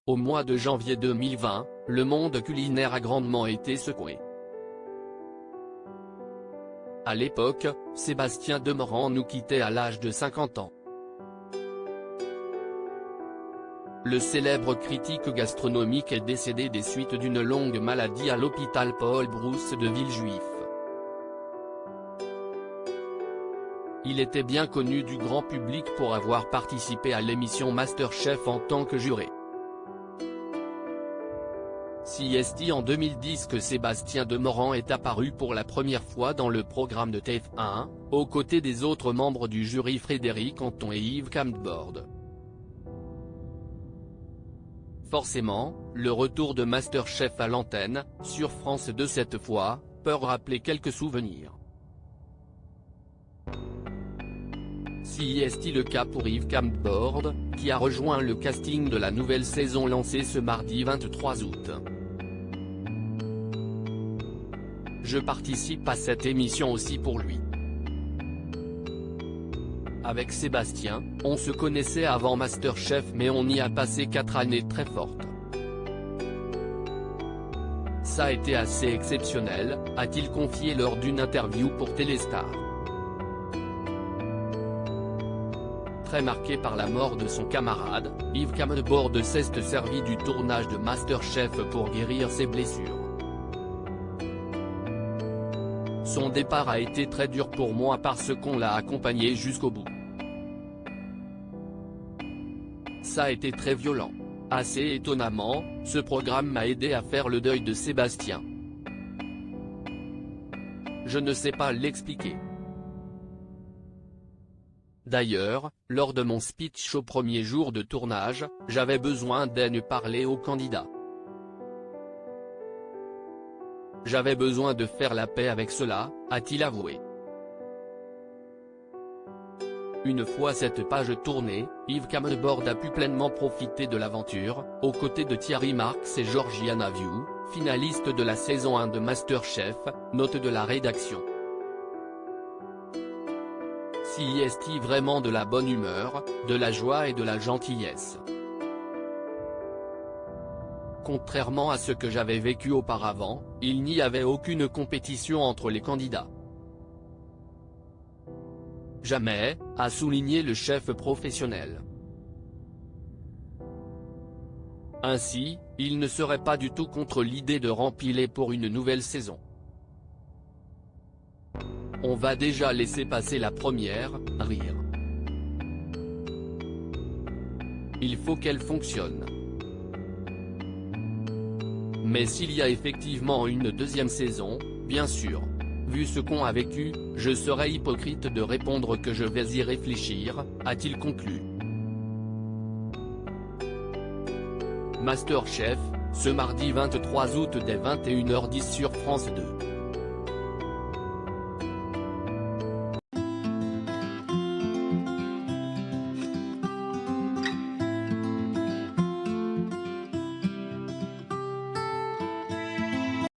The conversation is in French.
Au mois de janvier 2020, le monde culinaire a grandement été secoué. À l'époque, Sébastien Demorand nous quittait à l'âge de 50 ans. Le célèbre critique gastronomique est décédé des suites d'une longue maladie à l'hôpital Paul Brousse de Villejuif. Il était bien connu du grand public pour avoir participé à l'émission MasterChef en tant que juré. C'est en 2010 que Sébastien Demorand est apparu pour la première fois dans le programme de TF1, aux côtés des autres membres du jury Frédéric Anton et Yves Camdebord. Forcément, le retour de MasterChef à l'antenne, sur France 2 cette fois, peut rappeler quelques souvenirs. C'est le cas pour Yves Camdebord, qui a rejoint le casting de la nouvelle saison lancée ce mardi 23 août. Je participe à cette émission aussi pour lui. Avec Sébastien, on se connaissait avant MasterChef mais on y a passé 4 années très fortes. Ça a été assez exceptionnel, a-t-il confié lors d'une interview pour Téléstar. Très marqué par la mort de son camarade, Yves Camdebord s'est servi du tournage de MasterChef pour guérir ses blessures. Son départ a été très dur pour moi parce qu'on l'a accompagné jusqu'au bout. Ça a été très violent. Assez étonnamment, ce programme m'a aidé à faire le deuil de Sébastien. Je ne sais pas l'expliquer. D'ailleurs, lors de mon speech au premier jour de tournage, j'avais besoin d'aide parler aux candidats. J'avais besoin de faire la paix avec cela, a-t-il avoué. Une fois cette page tournée, Yves Camdebord a pu pleinement profiter de l'aventure, aux côtés de Thierry Marx et Georgiana Vieux, finalistes de la saison 1 de MasterChef, note de la rédaction. C'est vraiment de la bonne humeur, de la joie et de la gentillesse. Contrairement à ce que j'avais vécu auparavant, il n'y avait aucune compétition entre les candidats. Jamais, a souligné le chef professionnel. Ainsi, il ne serait pas du tout contre l'idée de rempiler pour une nouvelle saison. On va déjà laisser passer la première, rire. Il faut qu'elle fonctionne. Mais s'il y a effectivement une deuxième saison, bien sûr. Vu ce qu'on a vécu, je serais hypocrite de répondre que je vais y réfléchir, a-t-il conclu. MasterChef, ce mardi 23 août dès 21h10 sur France 2.